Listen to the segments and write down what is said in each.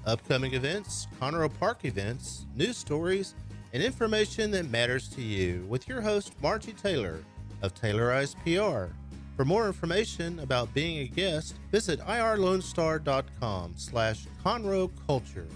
upcoming events, Conroe Park events, news stories, and information that matters to you with your host, Margie Taylor of Taylorized PR. For more information about being a guest, visit irlonestar.com/Conroe Culture.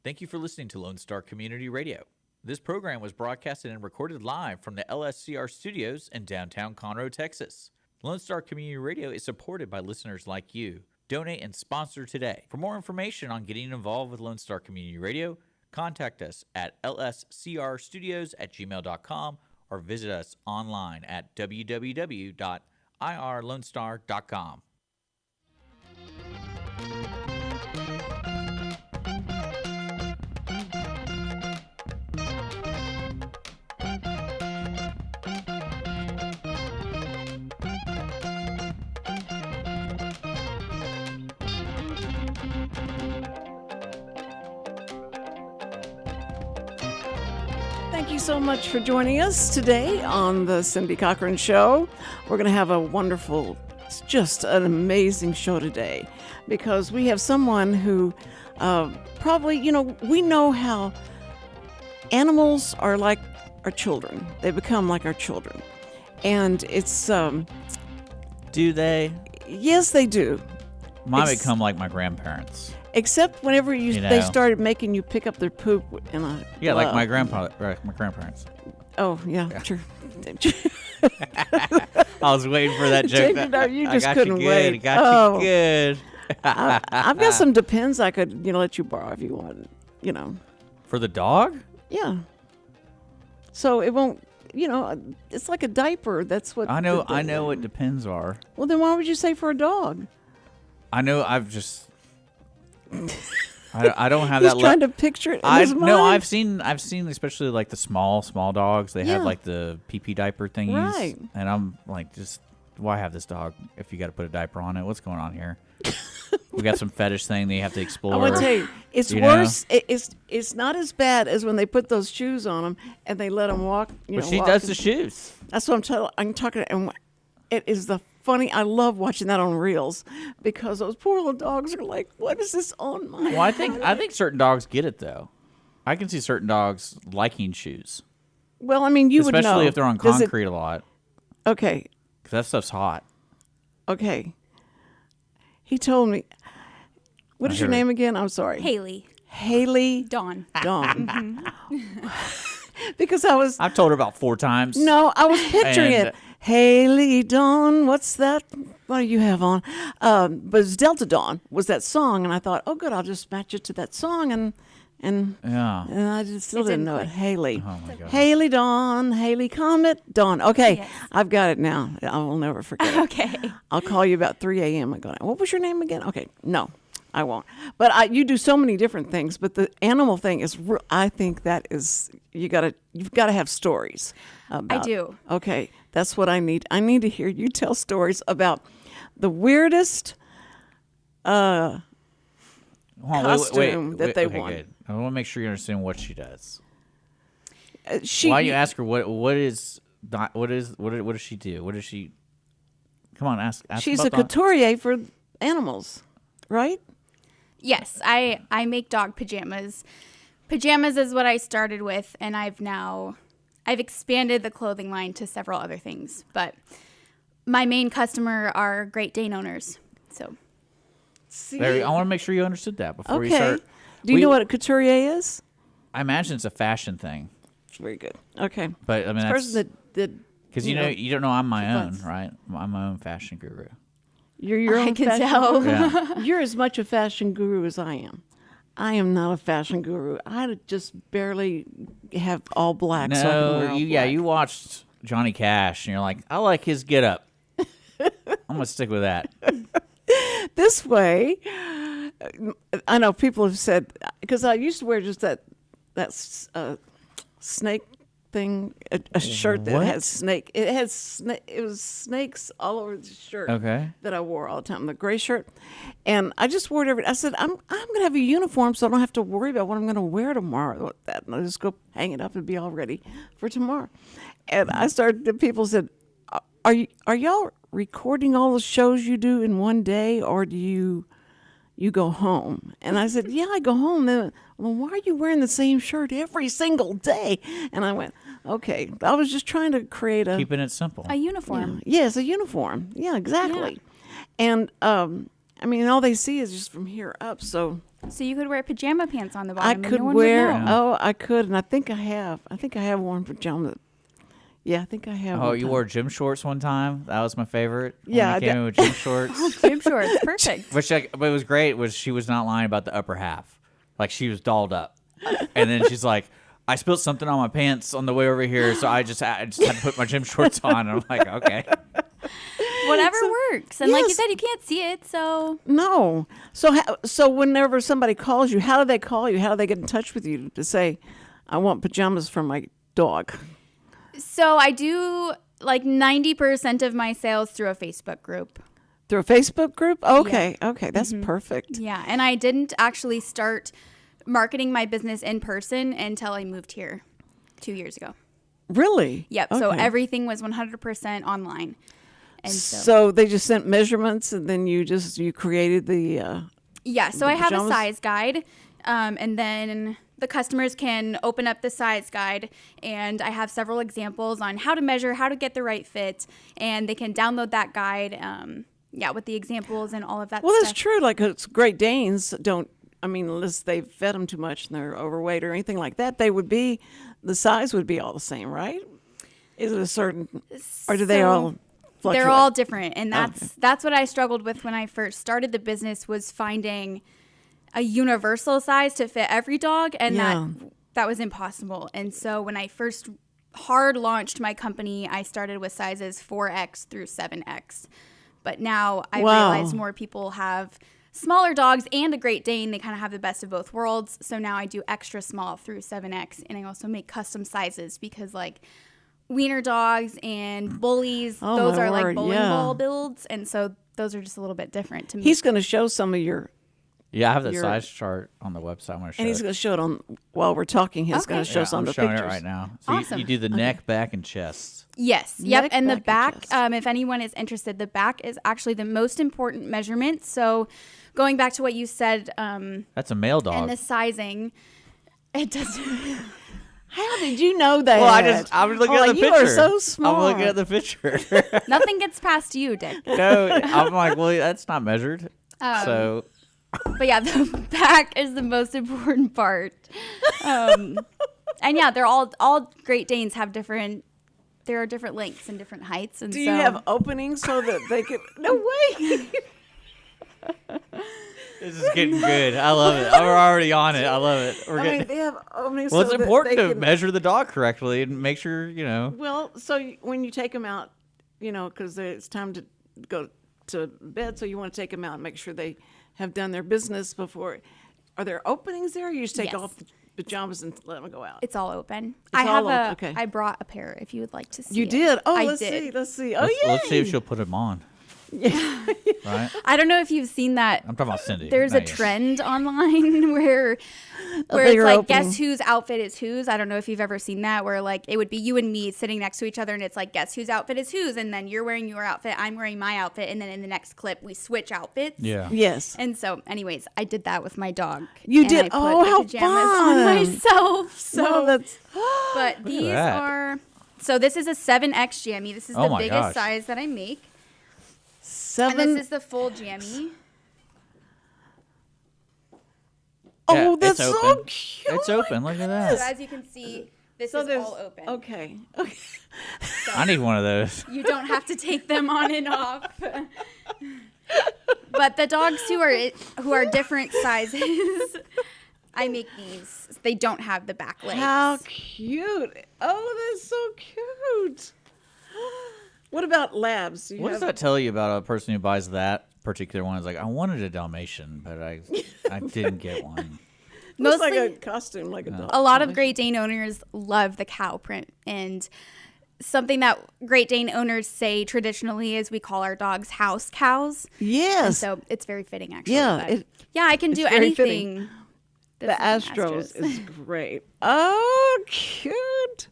Thank you for listening to Lone Star Community Radio. This program was broadcasted and recorded live from the LSCR studios in downtown Conroe, Texas. Lone Star Community Radio is supported by listeners like you. Donate and sponsor today. For more information on getting involved with Lone Star Community Radio, contact us at lscrstudios@gmail.com or visit us online at www.irlonestar.com. Thank you so much for joining us today on the Cindy Cochran Show. We're going to have a wonderful, just an amazing show today because we have someone who probably, we know how animals are like our children. They become like our children. And it's... Do they? Yes, they do. Mine become like my grandparents. Except whenever they started making you pick up their poop in a glove. Like my grandparents. Oh yeah, true. I was waiting for that joke. You just couldn't wait. I got you good. I've got some Depends I could let you borrow if you want. For the dog? Yeah. So it won't. It's like a diaper. That's what I know. I know what Depends are. Well, then why would you say for a dog? I know. I've just. I don't have that. He's trying to picture it in his mind. No, I've seen especially like the small dogs. They have like the pee diaper thingies, right? And I'm like, just why have this dog if you got to put a diaper on it? What's going on here? We got some fetish thing that you have to explore. I want to tell you, it's worse. It's not as bad as when they put those shoes on them and they let them walk. But she does the shoes. That's what I'm talking. And it is the funny. I love watching that on reels because those poor little dogs are like, "What is this on my?" Well, I think certain dogs get it though. I can see certain dogs liking shoes. Well, I mean, you would know, especially if they're on concrete a lot. Okay. Because that stuff's hot. Okay. He told me. What is your name again? I'm sorry. Haley. Dawn. Because I've told her about 4 times. No, I was picturing it. Haley Dawn, what's that? What do you have on? But it's Delta Dawn was that song, and I thought, oh, good, I'll just match it to that song, and I just still didn't know it. Haley. Oh my God. Haley Dawn, Haley Comet Dawn. Okay, yes. I've got it now. I will never forget it. Okay. I'll call you about 3 a.m. What was your name again? Okay, no. I won't. But you do so many different things. But the animal thing is, I think that is, you've got to have stories about. I do. Okay, that's what I need. I need to hear you tell stories about the weirdest costume that they want. Good. I want to make sure you understand what she does. Why you ask her what does she do? What does she? Come on, ask. She's about a couturier for animals, right? Yes, I make dog pajamas. Pajamas is what I started with, and I've expanded the clothing line to several other things. But my main customer are Great Dane owners. So, I want to make sure you understood that before you okay. start. Do you know what a couturier is? I imagine it's a fashion thing. It's very good. Okay, but I mean, that's because you don't know I'm my own, right? I'm my own fashion guru. You're your own I can fashion tell. guru? Yeah. You're as much a fashion guru as I am. I am not a fashion guru. I just barely have all black. No, so I can wear all black. you watched Johnny Cash, and you're like, I like his get-up. I'm gonna stick with that. This way, I know people have said, because I used to wear just that snake thing, a shirt that had snake. It was snakes all over the shirt. Okay. That I wore all the time, the gray shirt, and I just wore it every. I said, I'm gonna have a uniform, so I don't have to worry about what I'm gonna wear tomorrow. And I just go hang it up and be all ready for tomorrow. And I started. People said, Are y'all recording all the shows you do in one day, or do you you go home. And I said, yeah, I go home. Then, well, why are you wearing the same shirt every single day? And I went, okay, I was just trying to create Keeping it simple. A uniform. Yes, a uniform. Yeah, exactly. And, I mean, all they see is just from here up. So So you could wear pajama pants on the I bottom. could and no one wear, would know. I could. And I think I have worn pajamas. Yeah, I think I have. Oh, one you time. wore gym shorts one time? That was my favorite. When Yeah, you came in with gym shorts. Gym shorts, perfect. But it was great was she was not lying about the upper half. Like she was dolled up. And then she's like, I spilled something on my pants on the way over here, so I just had to put my gym shorts on. And I'm like, okay. Whatever works. And like you yes. said, you can't see it, so No. So whenever somebody calls you, how do they call you? How do they get in touch with you to say, I want pajamas for my dog? So I do like 90% of my sales through a Facebook group. Through a Facebook group? Okay. Okay. That's perfect. Yeah. And I didn't actually start marketing my business in person until I moved here 2 years ago. Really? Yep. So Okay. everything was 100% online. And So they just sent measurements and then you created the, yeah. So I have a pajamas? size guide. And then the customers can open up the size guide, and I have several examples on how to measure, how to get the right fit, and they can download that guide. With the examples and all of that well, stuff. that's true. Like it's Great Danes unless they've fed them too much and they're overweight or anything like that, the size would be all the same, right? Is it a certain, or do they So, all fluctuate? They're all different, and that's what I struggled with when I first started the business, was finding a universal size to fit every dog, and Yeah. that was impossible. And so when I first hard launched my company, I started with sizes 4X through 7X. But now I realize more people have smaller dogs and a Great Dane. They kind of have the best of both worlds. So now I do extra small through 7X, and I also make custom sizes because like wiener dogs and bullies, Oh, those my are like word, bowling yeah. ball builds. And so those are just a little bit different to me. He's going to show some of your, Yeah, I have the Your- size chart on the website. I'm going to show and he's it. going to show it on while we're talking. He's going to show Yeah, some I'm of the showing pictures. it right now. So Awesome. you do the neck, back, and chest. Yes. Yep. Neck, And the back, back, and chest. if anyone is interested, the back is actually the most important measurement. So going back to what you said, That's a male dog. and the sizing, it doesn't. How did you know that? Well, I was looking at the you picture. are so smart. I'm looking at the picture. Nothing gets past you, Dick. No, I'm like, well, that's not measured. So But yeah, the back is the most important part. And yeah, they're all Great Danes have different. There are different lengths and different heights, and Do so you have openings so that they can? No way. this is getting good. I love it. We're already on it. I love it. We're getting. they have openings. Well, so it's that important they to can- measure the dog correctly and make sure Well, so when you take them out, because it's time to go to bed, so you want to take them out and make sure they have done their business before. Are there openings there? Or you just take Yes. off the pajamas and let them go out. it's all open. It's all open, I okay. brought a pair if you would like to see. You it. did. Oh, I let's did. see. Let's see. Oh, let's see if yay. she'll put them on. Right? I don't know if you've seen that. I'm talking about Cindy. There's a not you. trend online where it's bigger like opening. guess whose outfit is whose. I don't know if you've ever seen that, where like it would be you and me sitting next to each other, and it's like guess whose outfit is whose, and then you're wearing your outfit, I'm wearing my outfit, and then in the next clip we switch outfits. Yeah. Yes. And so, anyways, I did that with my dog. You and did? I put Oh, the how pajamas fun. on myself. So, No, that's but these that. are. So this is a 7X jammy. This is Oh the my biggest gosh. size that I make. 7. And this is the full jammy. Oh, Yeah, that's it's so open. cute. It's open. Look at So that. as you can see, this So is there's all open. Okay. I need one of those. You don't have to take them on and off. But the dogs who are different sizes, I make these. They don't have the back legs. How cute. Oh, that's so cute. What about labs? Do you What does have- that tell you about a person who buys that particular one? It's like, I wanted a Dalmatian, but I did't get one. Looks like Mostly- a costume, like a dog. A lot of Great Dane owners love the cow print, and something that Great Dane owners say traditionally is we call our dogs house cows. And Yes. so it's very fitting, actually. Yeah, but yeah, I can do very fitting. anything. This The is an Astros is great. Oh, cute.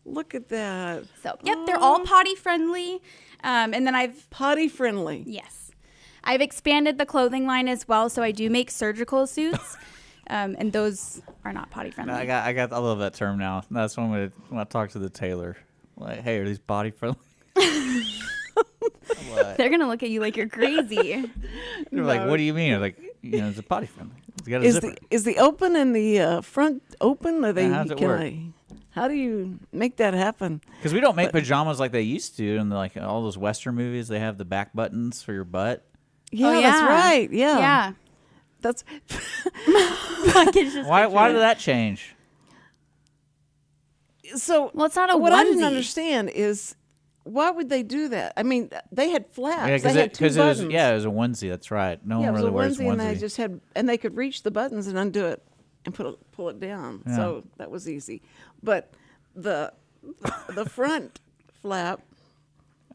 Look at that. So, yep, they're all potty friendly. And then Potty friendly. yes. I've expanded the clothing line as well, so I do make surgical suits, and those are not potty friendly. I love that term now. That's when I talk to the tailor. Like, hey, are these potty friendly? They're gonna look at you like you're crazy. They're like, what do you mean? I'm like, it's a potty friendly. It's got a zipper. Is the open and the front open? Are they? How's it work? How do you make that happen? Because we don't make pajamas like they used to, and like all those Western movies, they have the back buttons for your butt. Yeah, that's right. Yeah, Yeah. that's. Why did that change? So Well, it's not a what I didn't onesie. understand is why would they do that? I mean, they had flaps. Yeah, they had two buttons. it was a onesie. That's right. No Yeah, one it was really a wears onesie, and they onesie. just had, and they could reach the buttons and undo it and pull it down. Yeah. So that was easy. But the front flap.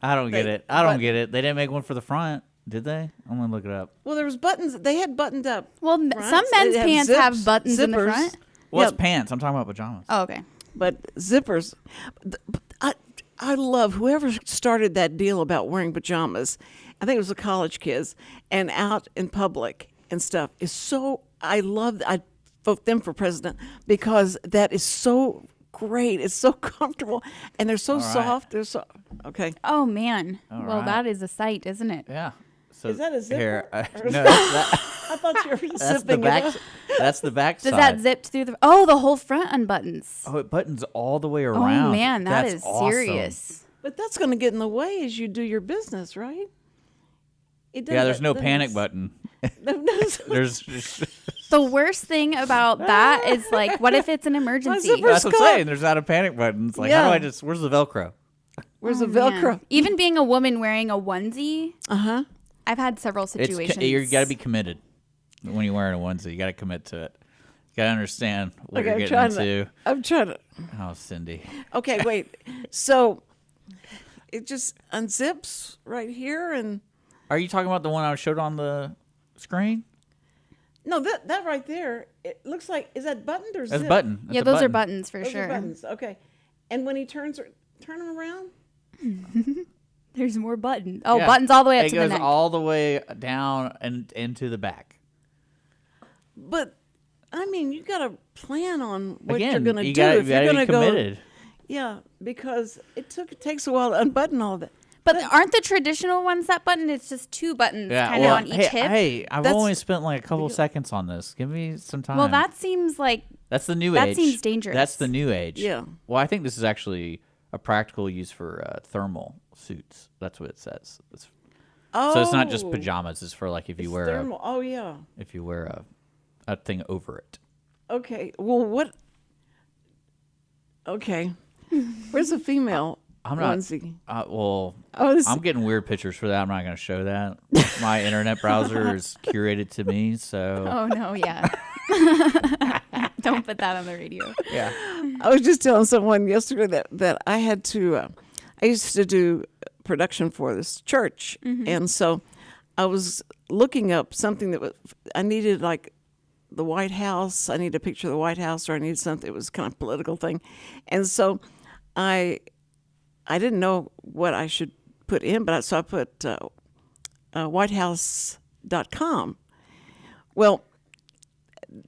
I don't get they- it. I don't but- get it. They didn't make one for the front, did they? I'm gonna look it up. Well, there was buttons. They had buttoned up. Well, fronts. some men's They had pants zips, have buttons in the zippers. front. Well, Yeah. it's pants. I'm talking about pajamas. Oh, okay. But zippers. I love whoever started that deal about wearing pajamas. I think it was the college kids and out in public and stuff is so. I love. I vote them for president because that is so great. It's so comfortable and they're so All right. soft. They're so okay. Oh man. All Well, right. that is a sight, isn't it? Yeah. So Is that a zipper? Here, Or is no, I thought you were that's the zipping back. it up. That's the back Does side. that zip through the? Oh, the whole front unbuttons. Oh, it buttons all the way Oh around. man, That's is awesome. serious. But that's going to get in the way as you do your business, right? It Yeah, there's no doesn't- panic button. doesn't- There's just, The worst thing about that is like, what if it's an emergency? zipper- that's what I'm Scott. saying. There's not a panic button. It's like, how do Yeah. I where's the Velcro? Where's the Oh, man. Velcro? Even being a woman wearing a onesie, Uh-huh. I've had several situations. You got to be committed when you're wearing a onesie. You got to commit to it. You got to understand what Okay, you're getting into. I'm trying to. Oh, Cindy. Okay, wait. So it just unzips right here, and Are you talking about the one I showed on the screen? no, that right there. It looks like, is that buttoned or That's zipped? button. That's Yeah, a those are button. buttons for Those sure. are buttons. Okay, and when he turn them around. There's more buttons. Oh, Yeah. buttons all the way up It to the goes neck. all the way down and into the back. But I mean, you got to plan on what Again, you're going to you do. gotta, If you you're gotta going be to go, committed. yeah, because it takes a while to unbutton all that. But aren't the traditional ones that button? It's just two buttons kind of on each hip. Hey, I've That's- only spent like a couple seconds on this. Give me some time. Well, that seems like That's the new that age. seems dangerous. That's the new age. Yeah. Well, I think this is actually a practical use for thermal suits. That's what it says. Oh, So it's not just pajamas. It's for like if you it's wear thermal. Oh yeah. a thing over it. Okay. Well, what? Okay. Where's the female I'm not. onesie? Well, Oh, this, I'm getting weird pictures for that. I'm not going to show that. My internet browser is curated to me, so oh no, yeah. Don't put that on the radio. yeah. I was just telling someone yesterday that I had to. I used to do production for this church, and so I was looking up something that I needed, like the White House. I needed a picture of the White House, or I needed something. It was kind of political thing, and so I didn't know what I should put in, but I put whitehouse.com. Well,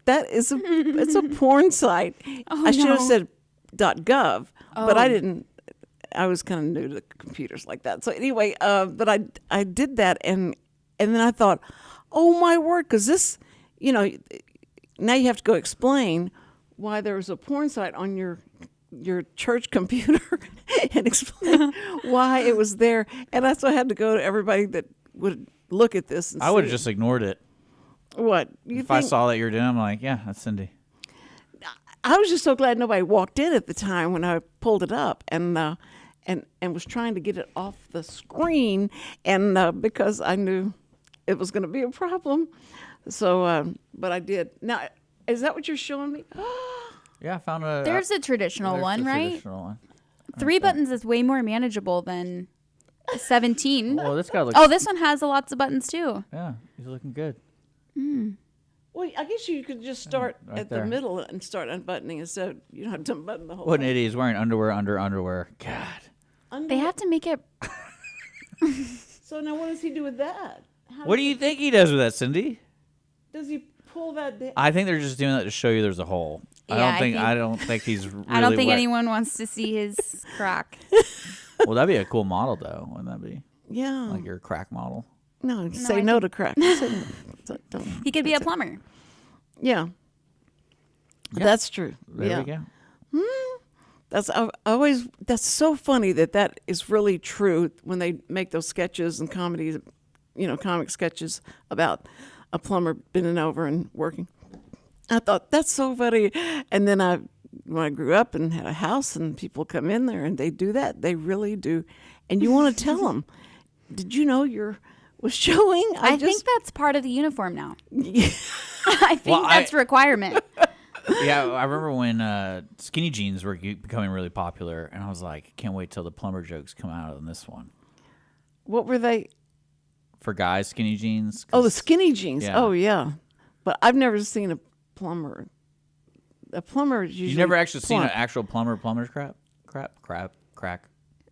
that is it's a porn site. I should have no. said .gov, but I didn't. I was kind of new to computers like that. So anyway, but I did that, and then I thought, oh my word, because this, now you have to go explain why there was a porn site on your church computer and explain why it was there. And that's why I had to go to everybody that would look at this. And I would have see. just ignored it. What you If I think? saw that you're doing, I'm like, yeah, that's Cindy. I was just so glad nobody walked in at the time when I pulled it up and was trying to get it off the screen, and because I knew it was going to be a problem. So, but I did. Now, is that what you're showing me? Yeah, I found a. There's a traditional there's one, the right? traditional one. 3 buttons is way more manageable than 17. Well, this guy looks. Oh, this one has lots of buttons too. Yeah, he's looking good. Well, I guess you could just start right at there. the middle and start unbuttoning instead. You don't have to unbutton the whole What an thing. idiot! He's wearing underwear under underwear. God. They have to make it. So now what does he do with that? What do you think he does with that, Cindy? Does he pull that down? I think they're just doing that to show you there's a hole. Yeah, I don't think he's really I don't think wet. anyone wants to see his crack. Well, that'd be a cool model, though. Wouldn't that be? Yeah. Like your crack model. No, I say no to crack. Don't. He could be a plumber. Yeah. Yeah. That's true. There we go. That's I always. That's so funny that is really true when they make those sketches and comedies, comic sketches about a plumber bending over and working. I thought that's so funny, and then when I grew up and had a house and people come in there and they do that, they really do, and you want to tell them, did you know was showing? I think that's part of the uniform now. I think that's a requirement. Yeah, I remember when skinny jeans were becoming really popular, and I was like, can't wait till the plumber jokes come out on this one. What were they? For guys, skinny jeans. Oh, the skinny jeans. Yeah. Oh, yeah. But I've never seen a plumber. A plumber is usually You never actually seen an plump. actual plumber's crack.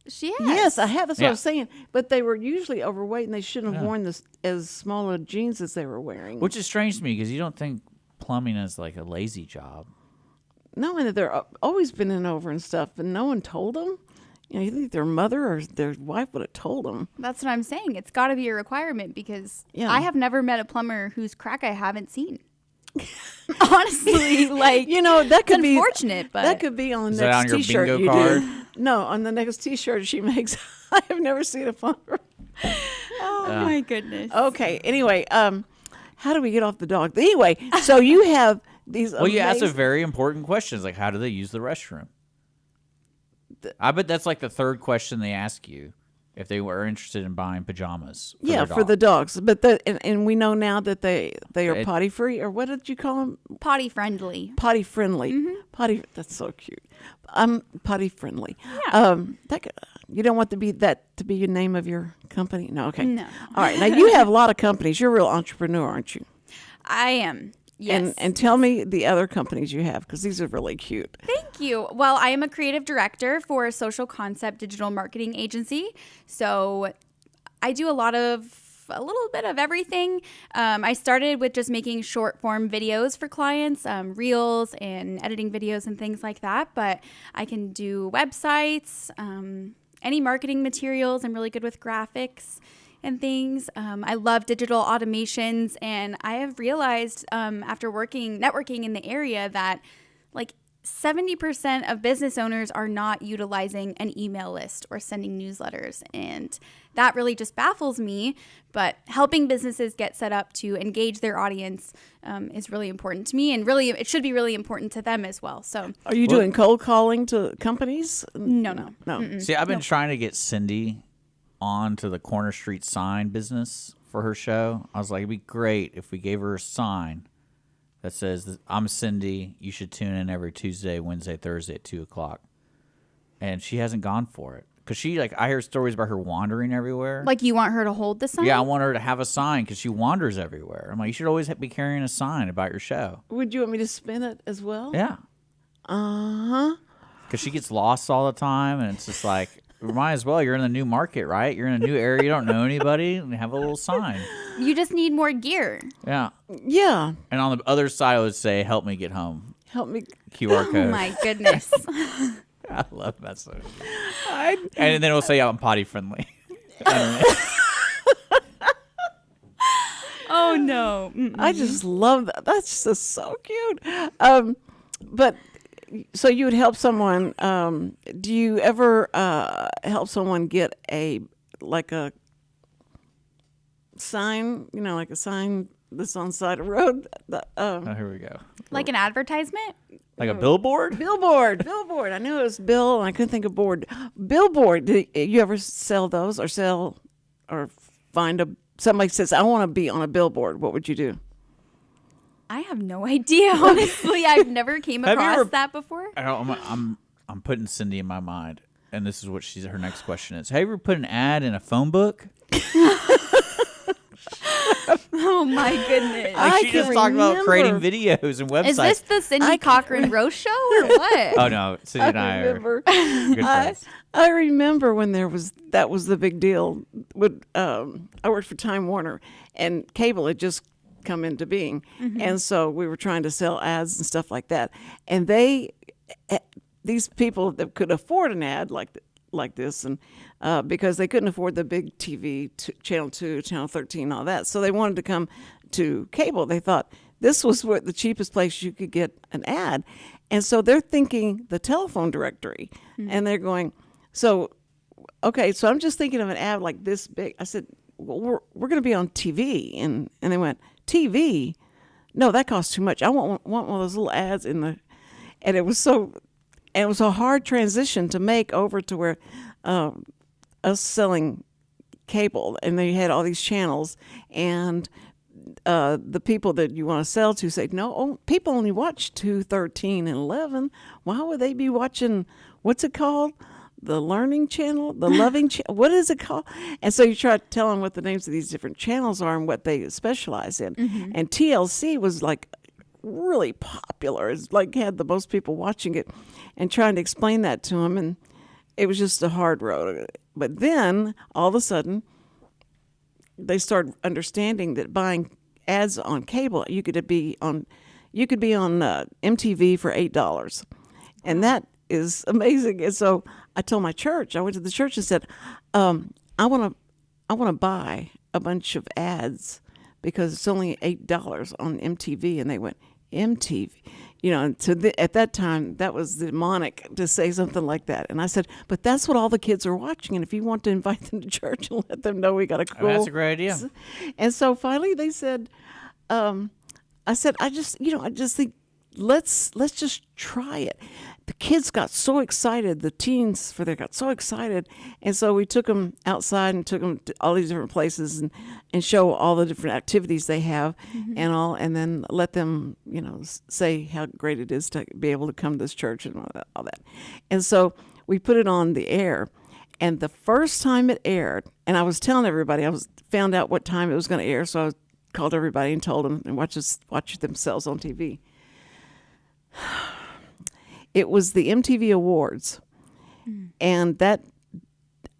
She has. Yes, I have. That's what I Yeah. was saying. But they were usually overweight, and they shouldn't have worn this as small of jeans as they were wearing. Which is strange to me because you don't think plumbing is like a lazy job. Knowing that they're always bending over and stuff, and no one told them. You think their mother or their wife would have told them. That's what I'm saying. It's got to be a requirement because Yeah. I have never met a plumber whose crack I haven't seen. Honestly, like that could it's be unfortunate, but that could be on the Is that next on your T-shirt bingo you card? do. No, on the next T-shirt she makes. I have never seen a plumber. oh my goodness. Okay. Anyway, how do we get off the dog? Anyway, so you have these. Well, you asked a amazing- very important question. It's like, how do they use the restroom? I bet that's like the third question they ask you if they were interested in buying pajamas. for the dogs. But and we know now that they are potty free, or what did you call them? Potty friendly. Potty friendly. Potty. That's so cute. Potty friendly. Yeah. You don't want to be your name of your company? No. Okay. No. All right. Now you have a lot of companies. You're a real entrepreneur, aren't you? I am. Yes. And tell me the other companies you have, because these are really cute. Thank you. Well, I am a creative director for a social concept digital marketing agency. So I do a little bit of everything. I started with just making short form videos for clients, reels and editing videos and things like that. But I can do websites, any marketing materials. I'm really good with graphics and things. I love digital automations, and I have realized after networking in the area that like 70% of business owners are not utilizing an email list or sending newsletters, and that really just baffles me. But helping businesses get set up to engage their audience is really important to me, and really it should be really important to them as well. So Are you doing cold calling to companies? no. No. See, I've been trying to get Cindy onto the Corner Street sign business for her show. I was like, it'd be great if we gave her a sign that says, I'm Cindy, you should tune in every Tuesday, Wednesday, Thursday at 2:00. And she hasn't gone for it. Because I hear stories about her wandering everywhere. Like, you want her to hold the sign? Yeah, I want her to have a sign because she wanders everywhere. I'm like, you should always be carrying a sign about your show. Would you want me to spin it as well? Yeah. Uh-huh. Because she gets lost all the time, and it's just like, might as well. You're in a new market, right? You're in a new area. You don't know anybody, and have a little sign. You just need more gear. Yeah. Yeah. And on the other side, I would say, help me get home. Help me. QR code. Oh, my goodness. I love that song. And then it'll say I'm potty friendly. Oh, no. Mm-mm. I just love that. That's just so cute. But so you would help someone. Do you ever help someone get a sign? Like a sign that's on the side of the road. Oh, here we go. Like an advertisement? Like a billboard? Billboard. I knew it was Bill, and I couldn't think of board. Billboard. Do you ever sell those, or find somebody says, I want to be on a billboard? What would you do? I have no idea, honestly. I've never came Have you across ever- that before. I'm putting Cindy in my mind, and this is what her next question is. Have you ever put an ad in a phone book? Oh my goodness. I She can just talked about creating remember. videos and websites. Is this the Cindy Cochran roast show or what? Oh no, Cindy and I remember. are good friends. I remember when that was the big deal. I worked for Time Warner, and cable had just come into being, and so we were trying to sell ads and stuff like that. And these people that could afford an ad like this, and because they couldn't afford the big TV, Channel 2, Channel 13, all that, so they wanted to come to cable. They thought this was the cheapest place you could get an ad, and so they're thinking the telephone directory, and they're going, so I'm just thinking of an ad like this big. I said, well, we're going to be on TV, and they went, TV? No, that costs too much. I want one of those little ads in the, and it was a hard transition to make over to where us selling cable, and they had all these channels, and the people that you want to sell to say, no, people only watch 2, 13, and 11. Why would they be watching, what's it called? The Learning Channel, the Loving Channel, what is it called? And so you try to tell them what the names of these different channels are and what they specialize in. And TLC was like really popular. It's like had the most people watching it, and trying to explain that to them. And it was just a hard road. But then all of a sudden, they started understanding that buying ads on cable, you could be on MTV for $8, and that is amazing. And so I told my church, I went to the church and said, I want to buy a bunch of ads because it's only $8 on MTV. And they went, MTV, at that time that was demonic to say something like that. And I said, but that's what all the kids are watching, and if you want to invite them to church and let them know we got a cool, That's a great idea. And so finally they said, I said, I just think let's just try it. The kids got so excited, the teens got so excited, and so we took them outside and took them to all these different places and show all the different activities they have and all, and then let them, say how great it is to be able to come to this church and all that. And so we put it on the air, and the first time it aired, and I was telling everybody, found out what time it was going to air, so I called everybody and told them and watch themselves on TV. It was the MTV Awards, and that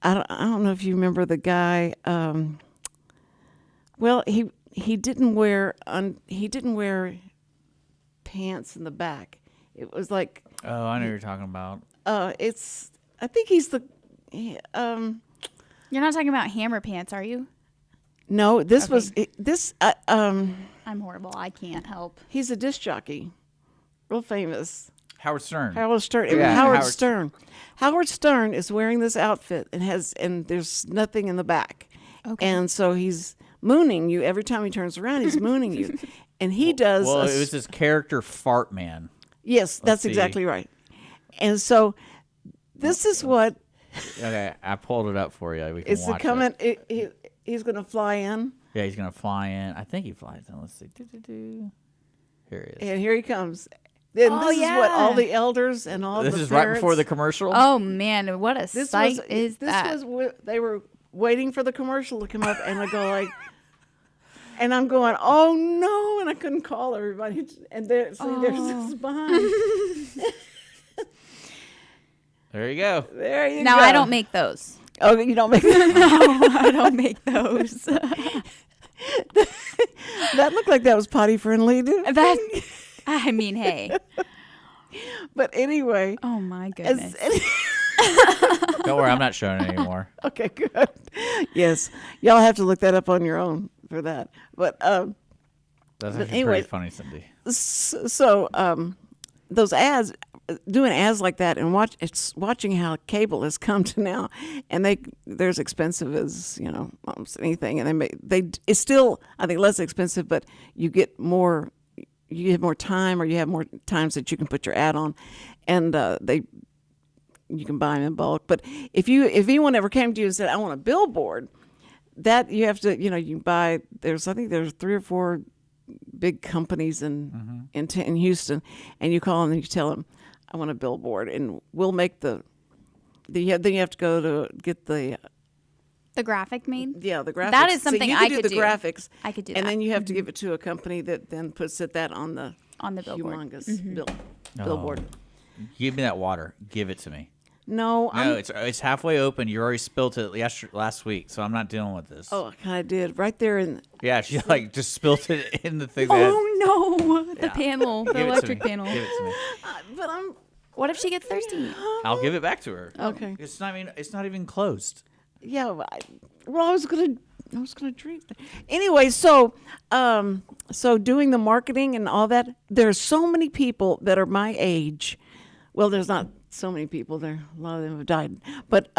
I don't know if you remember the guy. Well, he didn't wear pants in the back. It was like, Oh, I know what you're talking about. I think he's the. You're not talking about Hammer Pants, are you? No, this Okay. was this. I'm horrible. I can't help. He's a disc jockey, real famous. Howard Stern. Howard Stern. Yeah, Howard Howard Stern. Howard Stern is wearing this outfit and there's nothing in the back. Okay. And so he's mooning you every time he turns around. He's mooning you, and he does. Well, it was his character, Fart Man. Yes, that's see. exactly right. And so this is what Okay, I pulled it up for you. We can is watch coming. it. He's going to fly in, Yeah, he's gonna fly in. I think he flies in. Let's see. Here he is. and here he comes. Then Oh, this is what all yeah. the elders and all This the is right before the parents- commercial. Oh man, what a This sight was is this that? was they were waiting for the commercial to come up, and I go like, and I'm going, oh no, and I couldn't call everybody, and there's this behind. There you go. There you Now go. I don't make those. Oh, you don't make I don't make those. that looked like that was potty friendly, didn't it? That. I mean, hey. But anyway, Oh my as- goodness. Don't worry, I'm not showing it anymore. okay, good. Yes, y'all have to look that up on your own for that. But That's But actually anyway, pretty funny, Cindy. so those ads, doing ads like that, and watching how cable has come to now, and they're as expensive as almost anything, and it's still, I think, less expensive, but you get more. You have more time, or you have more times that you can put your ad on, and you can buy them in bulk. But if anyone ever came to you and said, I want a billboard, that you have to, you buy, I think there's 3 or 4 big companies in Houston, and you call them and you tell them, I want a billboard, and we'll make then you have to go to get the The graphic made? Yeah, the graphics. That is something so you I could could do. do. The graphics. I could do and that. then you have to give it to a company that then puts that on the billboard. humongous billboard. Give me that water. Give it to me. No, No, it's halfway open. You already spilt it last week, so I'm not dealing with this. Oh, I kind of did right there in. Yeah, she like just spilt it in the thing. Oh no, the Yeah. panel, the Give it to electric me. panel. Give it to me. But I'm What if she gets thirsty? I'll give it back to her. okay. It's not even. It's not even closed. Yeah, I was gonna drink. Anyway, so doing the marketing and all that. There's so many people that are my age. Well, there's not so many people there. A lot of them have died. But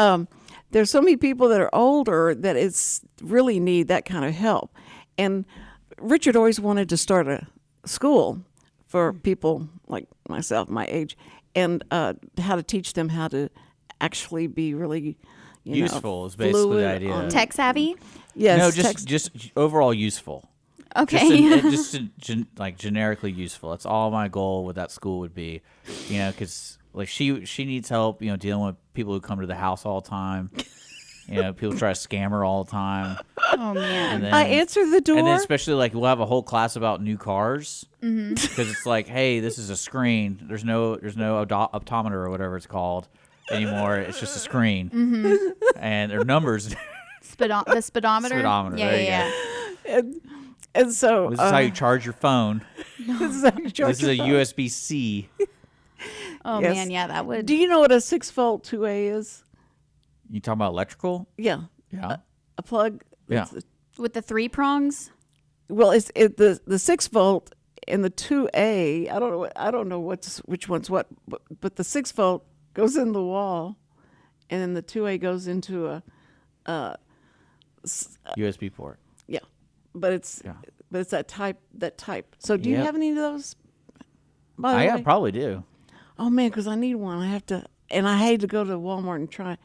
there's so many people that are older that it's really need that kind of help. And Richard always wanted to start a school for people like myself, my age, and how to teach them how to actually be really Useful is basically the fluid idea. on- Tech savvy? Yes, No, text- just overall useful. Okay. Just like generically useful. That's all my goal with that school would be, because like she needs help, dealing with people who come to the house all the time. People try to scam her all the time. Oh man. And then, I answer the door. And then especially like we'll have a whole class about new cars because it's like, hey, this is a screen. There's no optometer or whatever it's called anymore. It's just a screen, and there are numbers. The speedometer? Speedometer, Yeah, there you yeah. and so This is how you charge your phone. this is how you charge This is a your phone. USB-C. Oh Yes. man, yeah, that would. Do you know what a 6-volt 2A is? You talking about electrical? Yeah, Yeah. a plug. Yeah. It's With the 3 prongs? well, it's the 6-volt and the 2A. I don't know which one's what, but the 6-volt goes in the wall, and then the 2A goes into a USB port. yeah, but it's Yeah. that type. So do you Yep. have any of those? By the I way? probably do. Oh man, because I need one. I have to, and I hate to go to Walmart and try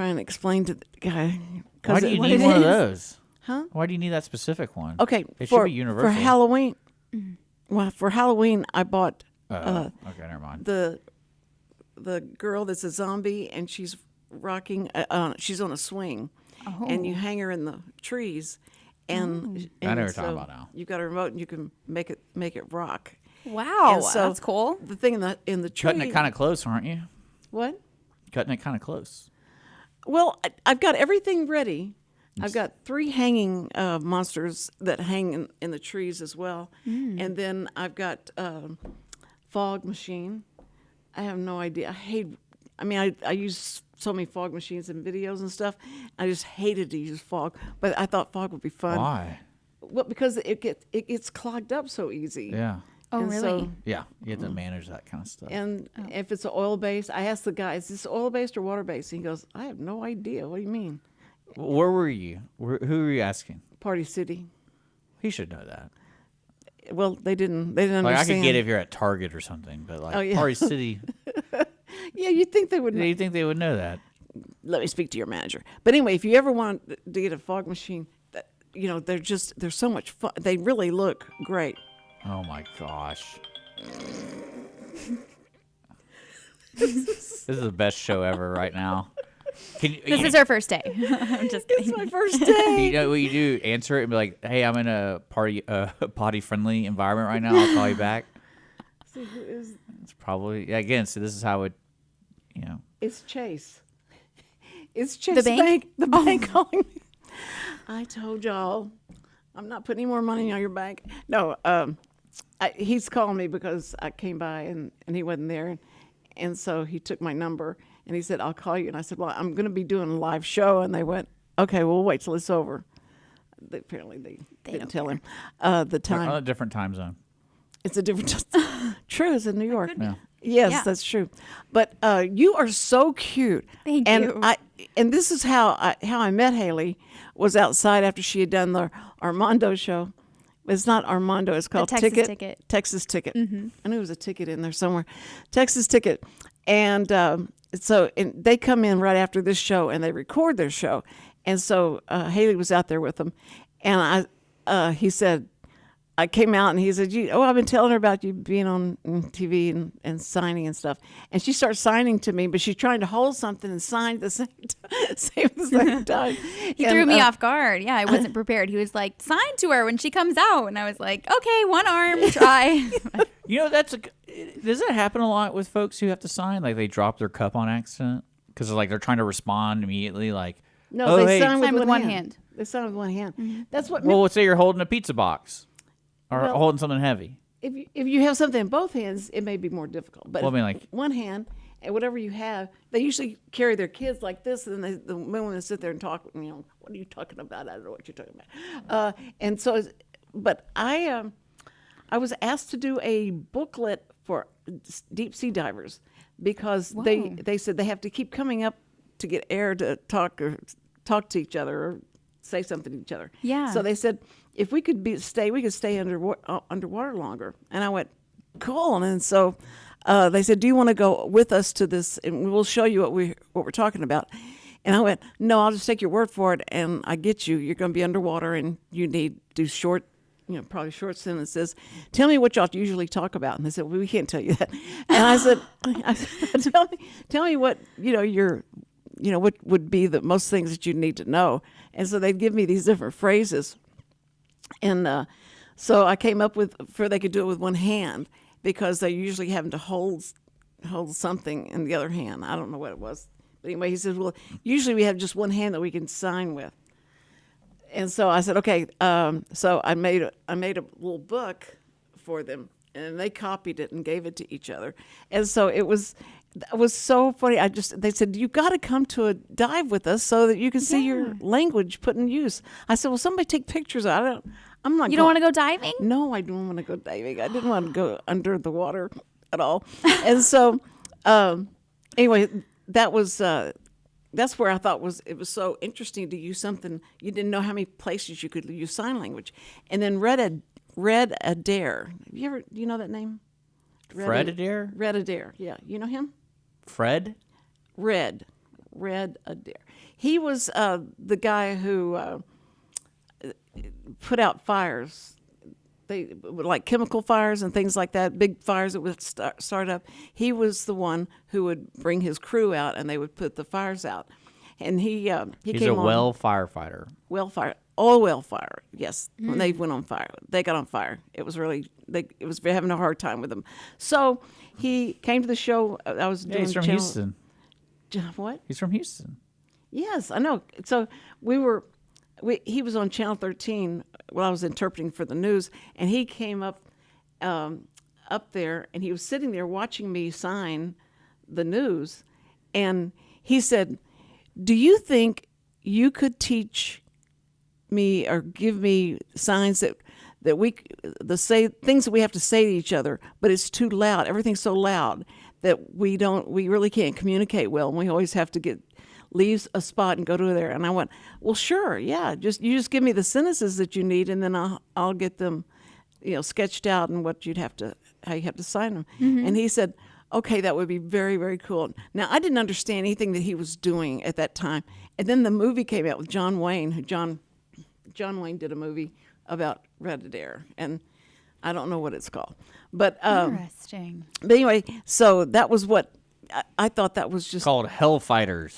and explain to the guy. Why do you what need it one of is- those? Huh? Why do you need that specific one? Okay, It for should be universal. for Halloween. Well, for Halloween, I bought Okay, never mind. the girl that's a zombie, and she's rocking. She's on a swing, and you hang her in the trees, and I know what you're so talking about now. You've got a remote, and you can make it rock. Wow, And so that's cool. The thing in the tree. Cutting it kind of close, aren't you? What? Cutting it kind of close. Well, I've got everything ready. I've got 3 hanging monsters that hang in the trees as well. And then I've got fog machine. I have no idea. I use so many fog machines in videos and stuff. I just hated to use fog, but I thought fog would be fun. Why? Well, because it gets clogged up so easy. Yeah. Oh, And really? so- Yeah. You have to manage that kind of stuff. and if it's oil based, I asked the guy, "Is this oil based or water based?" He goes, "I have no idea. What do you mean?" Where were you? Who were you asking? Party City. He should know that. Well, they didn't understand. Like I could get it if you're at Target or something, but like Oh, yeah. Party City, Yeah, you'd think they would. do you think they would know that? Let me speak to your manager. But anyway, if you ever want to get a fog machine, they're so much fun. They really look great. Oh my gosh. This is the best show ever right now. This is our first day. I'm just kidding. It's my first day. You know what you do? Answer it and be like, "Hey, I'm in a potty friendly environment right now. I'll call you back." See who is? It's probably again. So this is how it, It's Chase. It's Chase bank? The bank calling me. I told y'all, I'm not putting any more money on your bank. No, he's calling me because I came by and he wasn't there, and so he took my number. And he said, "I'll call you." And I said, "Well, I'm going to be doing a live show." And they went, "Okay, we'll wait till it's over." Apparently, they didn't don't tell him the on time. a different time zone. It's a different. True, it's in New York. Yeah. Yes, Yeah. that's true. But you are so cute. Thank and you. And this is how I met Haley. Was outside after she had done the Armando show. It's not Armando. It's called Texas Ticket. Ticket. Texas Ticket. I knew it was a ticket in there somewhere. Texas Ticket. And and they come in right after this show and they record their show. And so Haley was out there with them. And he said, I came out and he said, I've been telling her about you being on TV and signing and stuff. And she starts signing to me, but she's trying to hold something and sign at the same time. He threw me off guard. Yeah, I wasn't prepared. He was like, sign to her when she comes out. And I was like, okay, one arm, try. Does that happen a lot with folks who have to sign? Like they drop their cup on accident? Because they're trying to respond immediately like, no, they sign with one hand. They sign with one hand. Mm-hmm. That's what. Well, let's say you're holding a pizza box or holding something heavy. If you have something in both hands, it may be more difficult. But one hand and whatever you have, they usually carry their kids like this, and then the women sit there and talk. What are you talking about? I don't know what you're talking about. And so, but I was asked to do a booklet for deep sea divers because they said they have to keep coming up to get air to talk to each other or say something to each other. Yeah. So they said if we could stay underwater longer. And I went, cool. And so they said, do you want to go with us to this? And we'll show you what we're talking about. And I went, no, I'll just take your word for it. And I get you. You're going to be underwater and you need to do short, probably short sentences. Tell me what y'all usually talk about. And they said, well, we can't tell you that. And I said, tell me what, what would be the most things that you need to know. And so they'd give me these different phrases. And so I came up with, they could do it with one hand because they're usually having to hold something in the other hand. I don't know what it was. But anyway, he says, well, usually we have just one hand that we can sign with. And so I said, okay. So I made a little book for them, and they copied it and gave it to each other. And so it was so funny. They said, you got to come to a dive with us so that you can see your language put in use. I said, well, somebody take pictures. I'm not. You don't want to go diving? No, I don't want to go diving. I didn't want to go under the water at all. And so, anyway, that's where I thought it was so interesting to use something. You didn't know how many places you could use sign language. And then Red Adair. Do you know that name? Fred Adair? Red Adair, yeah. You know him? Fred? Red Adair. He was the guy who put out fires. They like chemical fires and things like that, big fires that would start up. He was the one who would bring his crew out, and they would put the fires out. And he's came on. Well firefighter. Well fire. Oil well fire, yes. When they went on fire, they got on fire. It was really, it was having a hard time with them. So he came to the show. I was doing. He's from Houston. What? He's from Houston. Yes, I know. So he was on Channel 13 while I was interpreting for the news, and he came up there, and he was sitting there watching me sign the news, and he said, "Do you think you could teach me or give me signs that things that we have to say to each other, but it's too loud. Everything's so loud that we really can't communicate well, and we always have to leave a spot and go to there." And I went, "Well, sure, yeah. You just give me the sentences that you need, and then I'll get them, sketched out and how you have to sign them." Mm-hmm. And he said, "Okay, that would be very, very cool." Now, I didn't understand anything that he was doing at that time. And then the movie came out with John Wayne, John Wayne did a movie about Red Adair, and I don't know what it's called. But interesting. But anyway, so that was what I thought that was just called Hellfighters.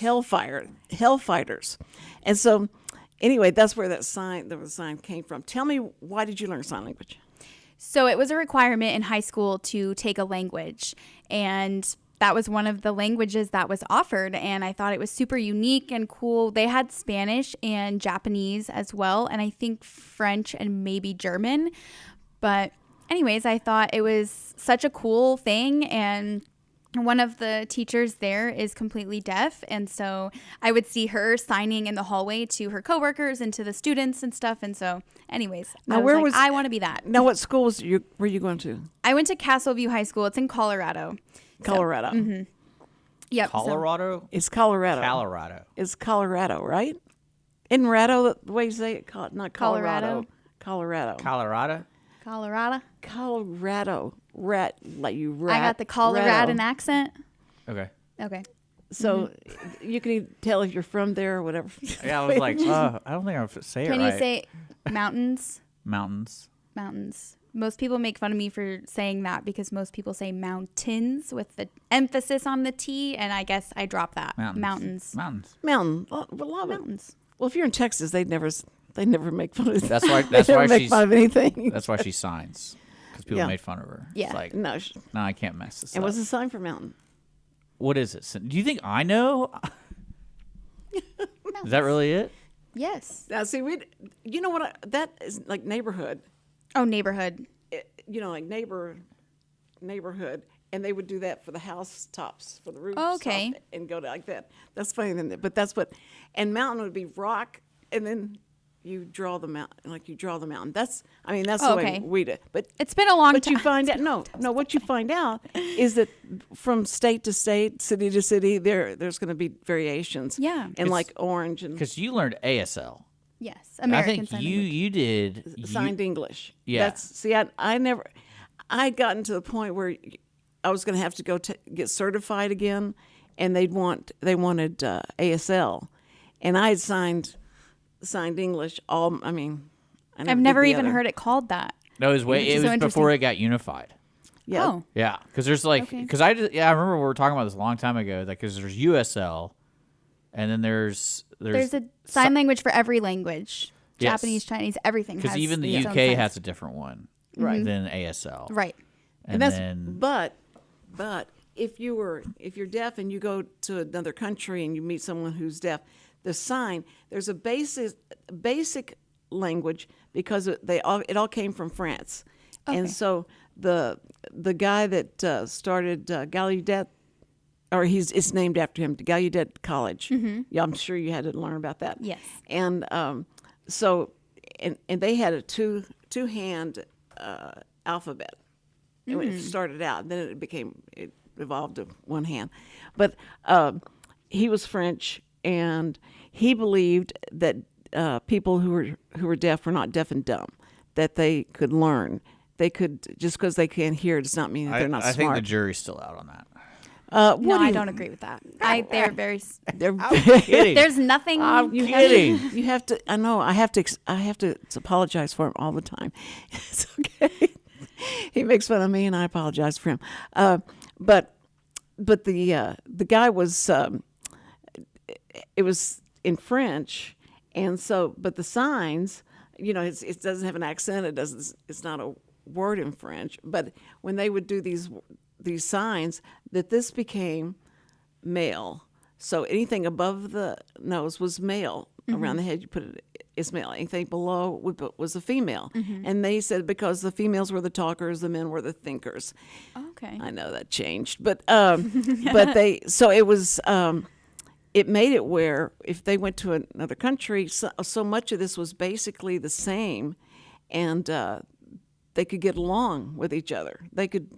Hellfighters. And so anyway, that's where the sign came from. Tell me, why did you learn sign language? So it was a requirement in high school to take a language, and that was one of the languages that was offered, and I thought it was super unique and cool. They had Spanish and Japanese as well, and I think French and maybe German. But anyways, I thought it was such a cool thing, and one of the teachers there is completely deaf, and so I would see her signing in the hallway to her coworkers and to the students and stuff. And so anyways, I want to be that. Now, what school were you going to? I went to Castleview High School. It's in Colorado. Colorado. So, mm-hmm. Yep. Colorado? It's Colorado. Colorado. It's Colorado, right? Isn't Rado the way you say it? Not Colorado. Colorado. Colorado? Colorado. Colorado. I got the Coloradan accent. Okay. So you can tell if you're from there or whatever. Yeah, I was like, I don't think I would say it right. Can you say mountains? Mountains. Mountains. Most people make fun of me for saying that because most people say mountains with the emphasis on the T, and I guess I dropped that. Mountains. Mountain. Well, Mountains. Well, if you're in Texas, they'd never make fun of it. That's why. They never make fun of anything. That's why she signs, because people Yeah. made fun of her. Yeah. It's like, No. no, I can't mess this And up. what's the sign for mountain? What is it? Do you think I know? Is that really it? Yes. Now, see, you know what? That is like neighborhood. Oh, neighborhood. Like neighborhood, and they would do that for the house tops, for the roof. Oh, okay. And go like that. That's funny, but that's what. And mountain would be rock, and then you draw the mountain, That's the okay. way we do. But It's been a long But time. you find out what you find out is that from state to state, city to city, there's going to be variations. Yeah. And It's- like orange and Because you learned ASL. Yes, American I think Sign you Language. you did. signed English. Yeah. I'd gotten to the point where I was going to have to go get certified again, and they wanted ASL, and I had signed English. I've never even heard it called that. No, it was Which is so before interesting. it got unified. Yeah. Oh, Yeah, because there's like, Okay. because I remember we were talking about this a long time ago. Like, because there's USL, and then there's there's a sign language for every language. Yes. Japanese, Chinese, everything. because has even the its own UK signs. has a different one, Right. Than ASL, Right. And that's then but if you're deaf and you go to another country and you meet someone who's deaf, there's a basic language because it all came from France, Okay. and so the guy that started Gallaudet, or it's named after him, Gallaudet College. Mm-hmm. Yeah, I'm sure you had to learn about that. Yes. And so they had a two-hand alphabet. When it started out, and then it evolved to one hand. But he was French, and he believed that people who were deaf were not deaf and dumb, that they could learn. They could, just because they can't hear does not mean that they're not I smart. think the jury's still out on that. No, I don't agree with that. They're very. They're Kidding. There's nothing. you kidding. have to. I know. I have to apologize for him all the time. It's okay. He makes fun of me, and I apologize for him. But the guy was. It was in French, and so but the signs, it doesn't have an accent. It's not a word in French. But when they would do these signs, that this became male. So anything above the nose was male. Mm-hmm. Around the head, you put it is male. Anything below was a female. Mm-hmm. And they said because the females were the talkers, the men were the thinkers. Okay. I know that changed, but it was. It made it where if they went to another country, so much of this was basically the same, and they could get along with each other. They could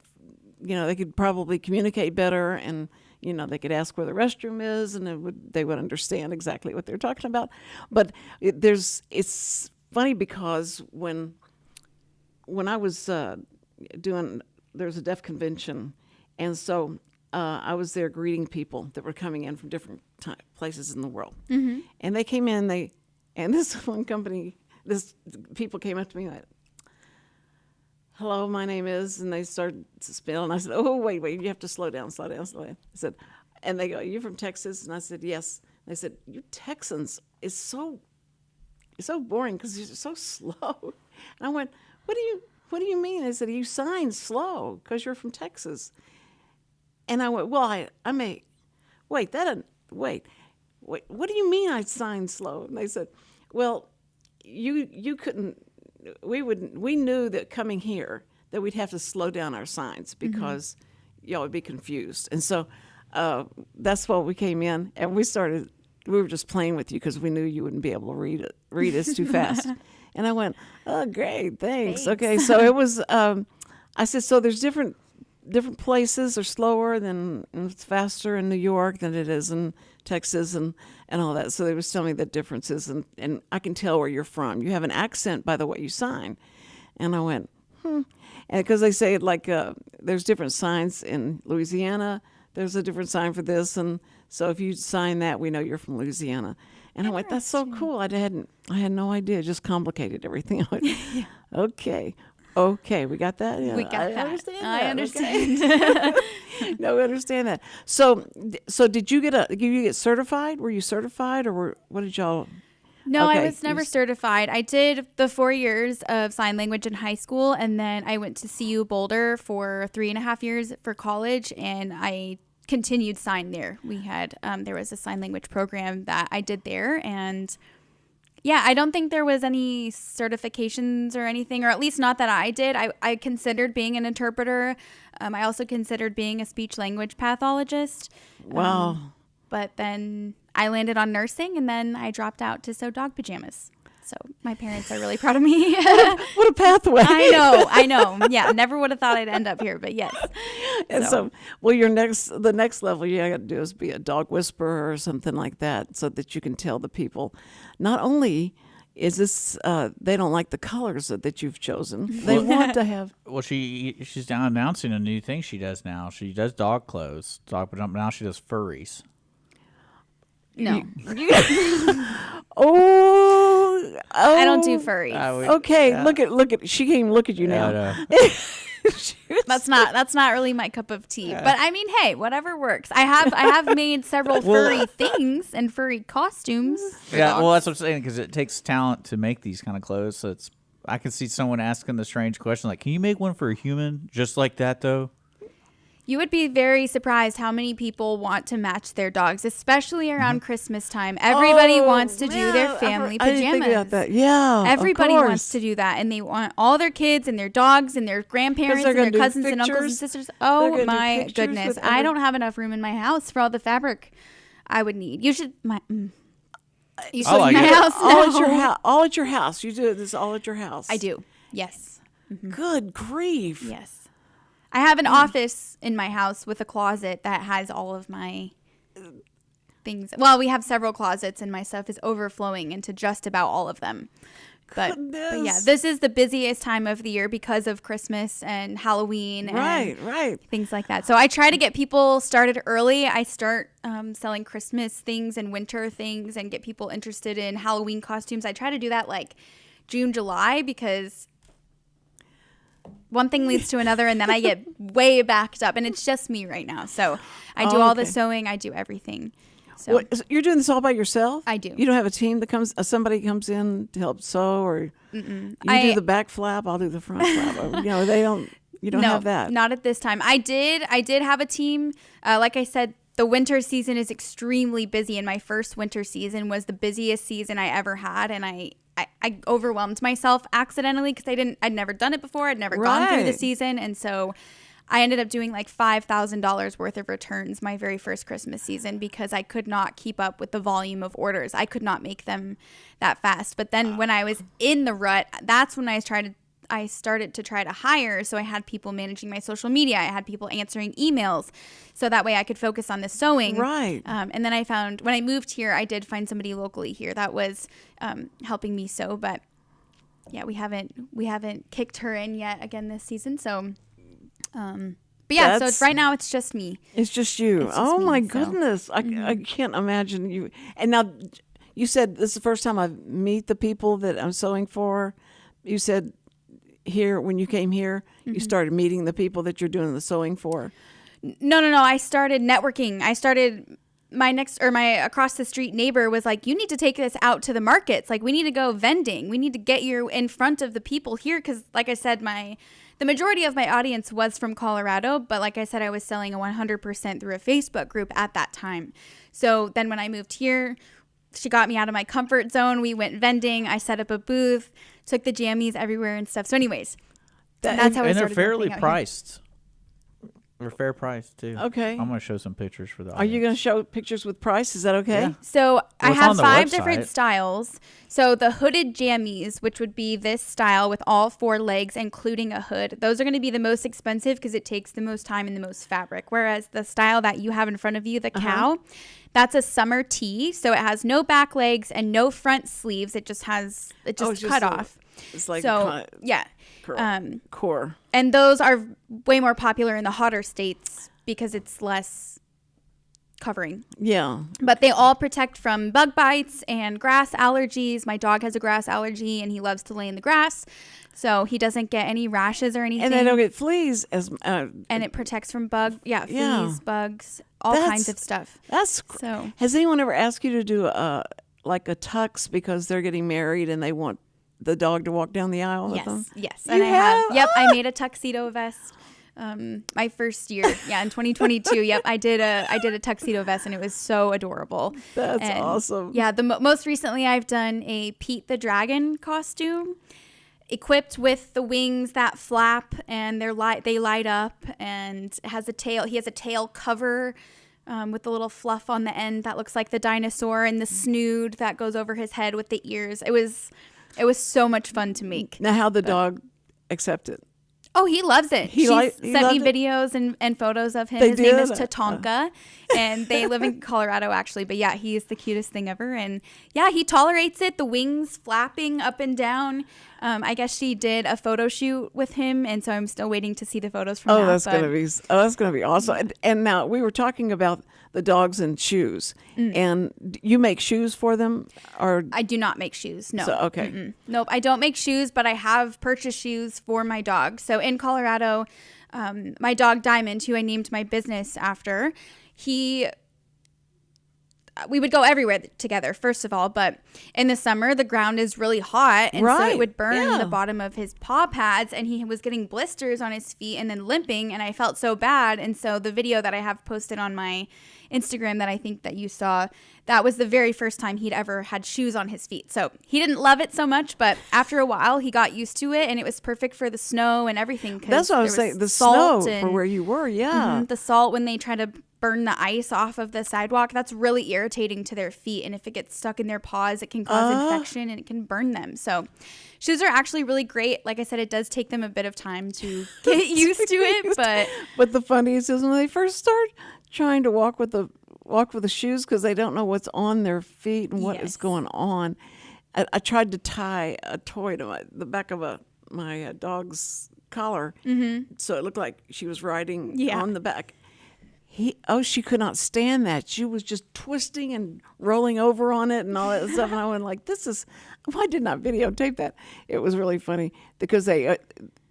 probably communicate better, and they could ask where the restroom is, and they would understand exactly what they're talking about. But it's funny because when I was there's a deaf convention, and so I was there greeting people that were coming in from different places in the world, mm-hmm. and they came in. And this one company, people came up to me like, hello, my name is, and they started to spell, and I said, oh, wait, you have to slow down. I said, and they go, you're from Texas? And I said, yes. And they said, you Texans, it's so boring because you're so slow. And I went, what do you mean? They said, you sign slow because you're from Texas. And I went, well, I may, what do you mean I sign slow? And they said, well, you couldn't, we knew that coming here that we'd have to slow down our signs because y'all would be confused. And so that's why we came in, and we were just playing with you because we knew you wouldn't be able to read us too fast. And I went, oh, great, thanks. Okay, so it was, I said, so there's different places are slower and it's faster in New York than it is in Texas and all that. So they was telling me the differences, and I can tell where you're from. You have an accent by the way you sign. And I went, and because they say it like there's different signs in Louisiana. There's a different sign for this, and so if you sign that, we know you're from Louisiana. And I went, that's so cool. I had no idea. It just complicated everything. Okay. Okay, we got that? Yeah, We got that. I understand. Okay. No, we understand that. So did you get certified? Were you certified, or what did y'all? No, Okay, I was never certified. I did the 4 years of sign language in high school, and then I went to CU Boulder for 3.5 years for college, and I continued sign there. We had there was a sign language program that I did there, and yeah, I don't think there was any certifications or anything, or at least not that I did. I considered being an interpreter. I also considered being a speech language pathologist. Wow. But then I landed on nursing, and then I dropped out to sew dog pajamas. So my parents are really proud of me. What a pathway. I know. Yeah, never would have thought I'd end up here, but yes. And so well, the next level you got to do is be a dog whisperer or something like that, so that you can tell the people, not only is this they don't like the colors that you've chosen, they want to have. Well, she's now announcing a new thing she does now. She does dog clothes, dog pajamas. Now she does furries. No. I don't do furries. Okay, look at she can't even look at you now. That's not really my cup of tea. But I mean, hey, whatever works. I have made several furry things and furry costumes. Yeah, well, that's what I'm saying, because it takes talent to make these kind of clothes. So I can see someone asking the strange question, like, can you make one for a human just like that, though? You would be very surprised how many people want to match their dogs, especially around Christmas time. Everybody wants to do their family pajamas. I didn't think about that. Yeah, everybody wants to do that, and they want all their kids and their dogs and their grandparents and their cousins and uncles and sisters. Oh my goodness! I don't have enough room in my house for all the fabric I would need. You should my house. All at your house. You do this all at your house. I do. Yes. Mm-hmm. Good grief. Yes. I have an office in my house with a closet that has all of my things. Well, we have several closets, and my stuff is overflowing into just about all of them. But yeah, this is the busiest time of the year because of Christmas and Halloween and things like that. So I try to get people started early. I start selling Christmas things and winter things and get people interested in Halloween costumes. I try to do that like June, July, because one thing leads to another, and then I get way backed up, and it's just me right now. So I do all the sewing. I do everything. So you're doing this all by yourself? I do. You don't have a team that comes, somebody comes in to help sew, or you do the back flap, I'll do the front flap. You don't have that. Not at this time. I did have a team. Like I said, the winter season is extremely busy, and my first winter season was the busiest season I ever had, and I overwhelmed myself accidentally because I'd never done it before. I'd never gone through the season. And so I ended up doing like $5,000 worth of returns my very first Christmas season because I could not keep up with the volume of orders. I could not make them that fast. But then when I was in the rut, that's when I started to try to hire. So I had people managing my social media. I had people answering emails. So that way I could focus on the sewing. Right. And then I found, when I moved here, I did find somebody locally here that was helping me sew. But yeah, we haven't kicked her in yet again this season. So, but yeah, so right now it's just me. It's just you. My goodness. I can't imagine you. And now you said this is the first time I meet the people that I'm sewing for. You said here, when you came here, you started meeting the people that you're doing the sewing for. No. I started networking. My across the street neighbor was like, you need to take this out to the markets. Like, we need to go vending. We need to get you in front of the people here. Cause like I said, the majority of my audience was from Colorado, but like I said, I was selling 100% through a Facebook group at that time. So then when I moved here, she got me out of my comfort zone. We went vending. I set up a booth, took the jammies everywhere and stuff. So anyways, that's how I started. And they're fairly priced. They're fair price too. Okay. I'm going to show some pictures for the audience. Are you going to show pictures with price? Is that okay? Yeah. So I have 5 different styles. So the hooded jammies, which would be this style with all 4 legs, including a hood, those are going to be the most expensive because it takes the most time and the most fabric. Whereas the style that you have in front of you, the cow, that's a summer tee. So it has no back legs and no front sleeves. It just cut off. It's like yeah. Core. And those are way more popular in the hotter states because it's less covering. Yeah. But they all protect from bug bites and grass allergies. My dog has a grass allergy, and he loves to lay in the grass, so he doesn't get any rashes or anything. And they don't get fleas and it protects from fleas, bugs, all kinds of stuff. So, has anyone ever asked you to do like a tux because they're getting married and they want the dog to walk down the aisle with them? Yes. And I have. Yep, I made a tuxedo vest. My first year, in 2022. Yep, I did a tuxedo vest, and it was so adorable. That's awesome. Yeah, most recently I've done a Pete the Dragon costume, equipped with the wings that flap and they light up, and it has a tail. He has a tail cover with the little fluff on the end that looks like the dinosaur, and the snood that goes over his head with the ears. It was so much fun to make. Now, how the dog accept it? Oh, he loves it. She sent me videos and photos of him. His name is Tatanka, and they live in Colorado, actually. But yeah, he is the cutest thing ever. And yeah, he tolerates it. The wings flapping up and down. I guess she did a photo shoot with him, and so I'm still waiting to see the photos from that. That's gonna be awesome. And now we were talking about the dogs and shoes, and you make shoes for them, or I do not make shoes. No. So, okay. Nope, I don't make shoes, but I have purchased shoes for my dog. So in Colorado, my dog Diamond, who I named my business after, we would go everywhere together, first of all, but in the summer the ground is really hot, and so it would burn the bottom of his paw pads, and he was getting blisters on his feet and then limping, and I felt so bad. And so the video that I have posted on my Instagram that I think that you saw, that was the very first time he'd ever had shoes on his feet. So he didn't love it so much, but after a while he got used to it, and it was perfect for the snow and everything. That's what I was saying, the snow for where you were. The salt when they try to burn the ice off of the sidewalk, that's really irritating to their feet, and if it gets stuck in their paws, it can cause infection and it can burn them. So shoes are actually really great. Like I said, it does take them a bit of time to get used to it, but the funniest is when they first start trying to walk with the shoes, because they don't know what's on their feet and what is going on. I tried to tie a toy to the back of my dog's collar, so it looked like she was riding on the back. She could not stand that. She was just twisting and rolling over on it and all that stuff. And I went like, why didn't I videotape that? It was really funny because they,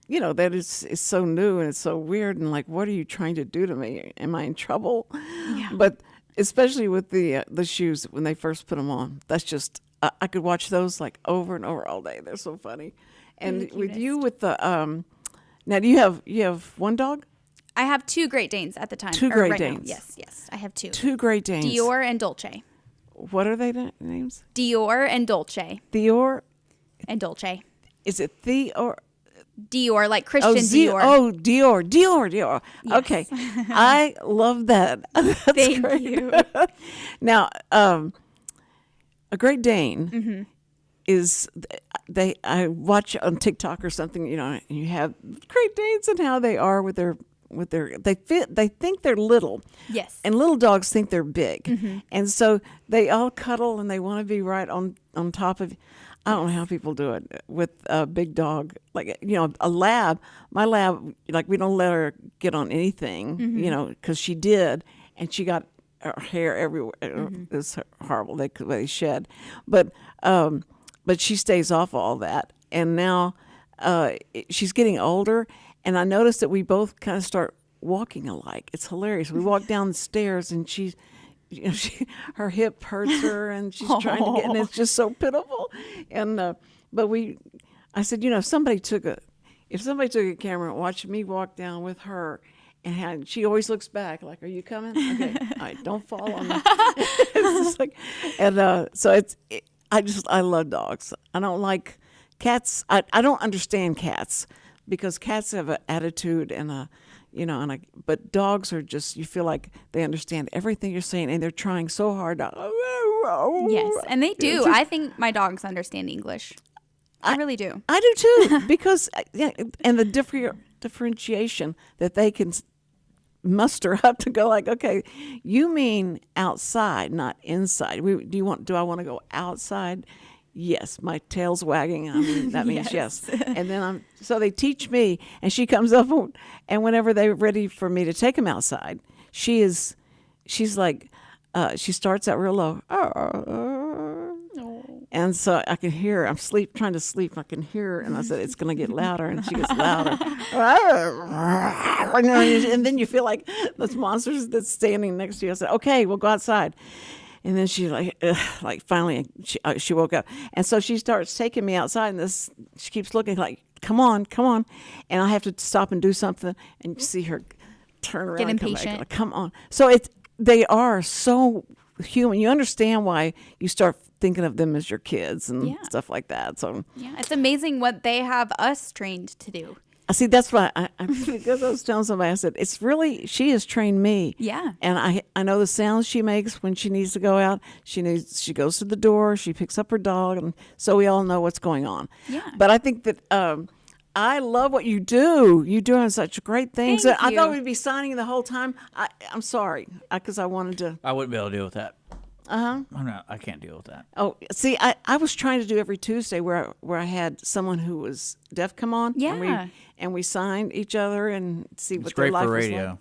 that is so new and it's so weird. And like, what are you trying to do to me? Am I in trouble? Yeah. But especially with the shoes when they first put them on, that's just, I could watch those like over and over all day. They're so funny. And with you with the, now do you have one dog? I have 2 Great Danes at the time. 2 Great Danes. Now. Yes, I have 2. 2 Great Danes. Dior and Dolce. What are they names? Dior and Dolce. Dior and Dolce. Is it Dior? Dior, like Christian Dior. Oh, Dior. Yes. Okay, I love that. That's Thank great. you. Now, a Great Dane is I watch on TikTok or something, and you have Great Danes and how they are with their they think they're little. Yes. And little dogs think they're big. And so they all cuddle and they want to be right on top of. I don't know how people do it with a big dog. Like, a lab, my lab, like we don't let her get on anything, because she did, and she got her hair everywhere. It's horrible. They shed. But she stays off all that. And now she's getting older, and I noticed that we both kind of start walking alike. It's hilarious. We walk down the stairs, and she's, her hip hurts her, and she's trying to get, and it's just so pitiful. And I said, if somebody took a camera and watched me walk down with her, and she always looks back like, "Are you coming? Okay, all right, don't fall on me." It's just like, and so I love dogs. I don't like cats. I don't understand cats because cats have an attitude and but dogs are just, you feel like they understand everything you're saying and they're trying so hard to. Yes, and they do. I think my dogs understand English. I really do. I do too, because and the differentiation that they can muster up to go like, okay, you mean outside, not inside. Do I want to go outside? Yes, my tail's wagging. I mean, that means yes. And then so they teach me, and she comes up, and whenever they're ready for me to take them outside, she's like, she starts out real low. And so I can hear her. I'm trying to sleep. I can hear her. And I said, it's going to get louder. And she gets louder. And then you feel like those monsters that's standing next to you. I said, okay, we'll go outside. And then she finally she woke up. And so she starts taking me outside. And she keeps looking like, come on. And I have to stop and do something. And you see her turn around. Get and impatient. come back. Like, come on. So they are so human. You understand why you start thinking of them as your kids and stuff like that. So yeah, it's amazing what they have us trained to do. I see. That's why because I was telling somebody, I said, she has trained me. Yeah. And I know the sounds she makes when she needs to go out. She goes to the door, she picks up her dog, and so we all know what's going on. Yeah. But I think that I love what you do. You're doing such great things. Thank I you. thought we'd be signing the whole time. I'm sorry, because I wanted to. I wouldn't be able to deal with that. I can't deal with that. Oh, see, I was trying to do every Tuesday where I had someone who was deaf come on. Yeah. And we signed each other and see what It's their great life for was radio.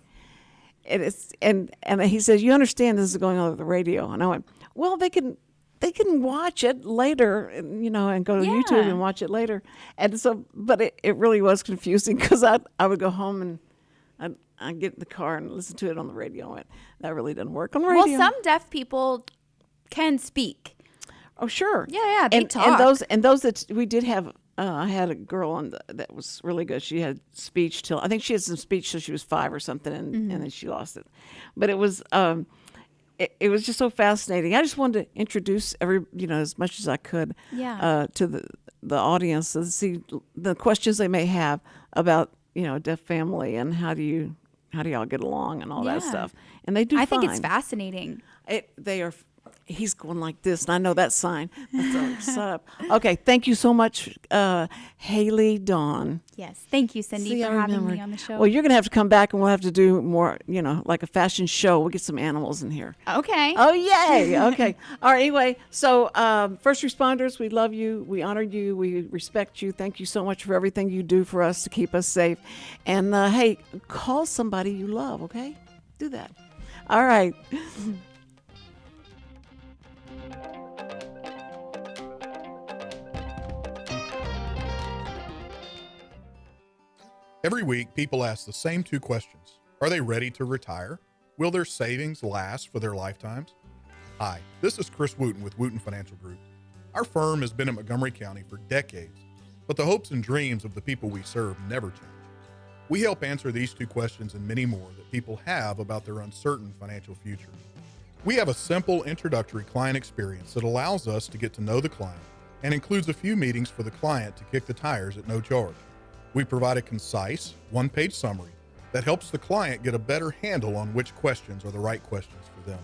like. And he says, you understand this is going on at the radio. And I went, well, they can watch it later, and go to YouTube and watch it later. And so, but it really was confusing because I would go home and I'd get in the car and listen to it on the radio. And went, that really doesn't work on the radio. Well, some deaf people can speak. Oh, sure. Yeah, they talk. And those that we did have, I had a girl that was really good. She had speech I think she had some speech till she was 5 or something, and then she lost it. But it was it was just so fascinating. I just wanted to introduce as much as I could to the audience to see the questions they may have about a deaf family and how do y'all get along and all that stuff. And they do. I think it's fascinating. They are. He's going like this, and I know that sign. That's all set up. Okay, thank you so much, Haley Dawn. Yes, thank you, Cindy, for having me on the show. Well, you're going to have to come back, and we'll have to do more, like a fashion show. We'll get some animals in here. Okay. Oh, yay. Okay. All right, anyway, so first responders, we love you. We honor you. We respect you. Thank you so much for everything you do for us to keep us safe. And, hey, call somebody you love, okay? Do that. All right. Every week, people ask the same 2 questions. Are they ready to retire? Will their savings last for their lifetimes? Hi, this is Chris Wootton with Wootton Financial Group. Our firm has been in Montgomery County for decades, but the hopes and dreams of the people we serve never change. We help answer these 2 questions and many more that people have about their uncertain financial future. We have a simple introductory client experience that allows us to get to know the client and includes a few meetings for the client to kick the tires at no charge. We provide a concise, 1-page summary that helps the client get a better handle on which questions are the right questions for them.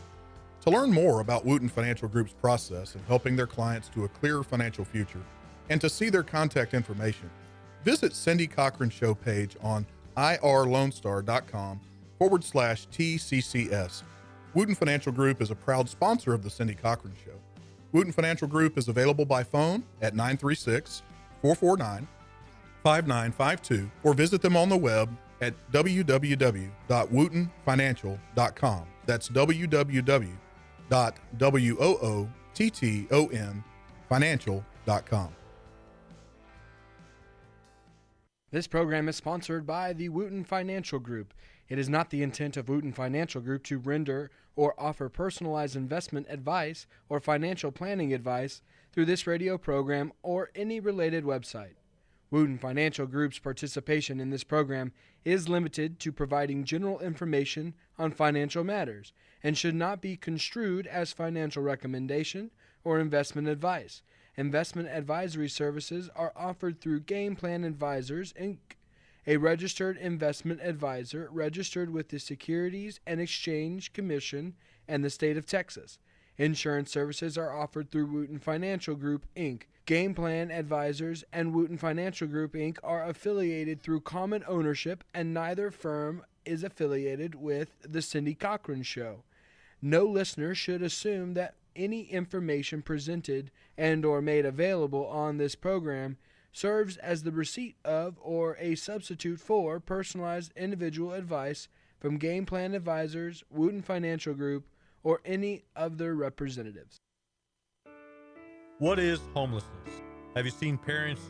To learn more about Wootton Financial Group's process in helping their clients to a clearer financial future and to see their contact information, visit Cindy Cochran's show page on irlonestar.com/TCCS. Wootton Financial Group is a proud sponsor of the Cindy Cochran Show. Wootton Financial Group is available by phone at 936-449-5952 or visit them on the web at www.woottonfinancial.com. That's www.woottonfinancial.com. This program is sponsored by the Wootton Financial Group. It is not the intent of Wootton Financial Group to render or offer personalized investment advice or financial planning advice through this radio program or any related website. Wootton Financial Group's participation in this program is limited to providing general information on financial matters and should not be construed as financial recommendation or investment advice. Investment advisory services are offered through Game Plan Advisors, Inc., a registered investment advisor registered with the Securities and Exchange Commission and the state of Texas. Insurance services are offered through Wootton Financial Group, Inc. Game Plan Advisors and Wootton Financial Group, Inc. are affiliated through common ownership, and neither firm is affiliated with The Cindy Cochran Show. No listener should assume that any information presented and or made available on this program serves as the receipt of or a substitute for personalized individual advice from Game Plan Advisors, Wootton Financial Group, or any of their representatives. What is homelessness? Have you seen parents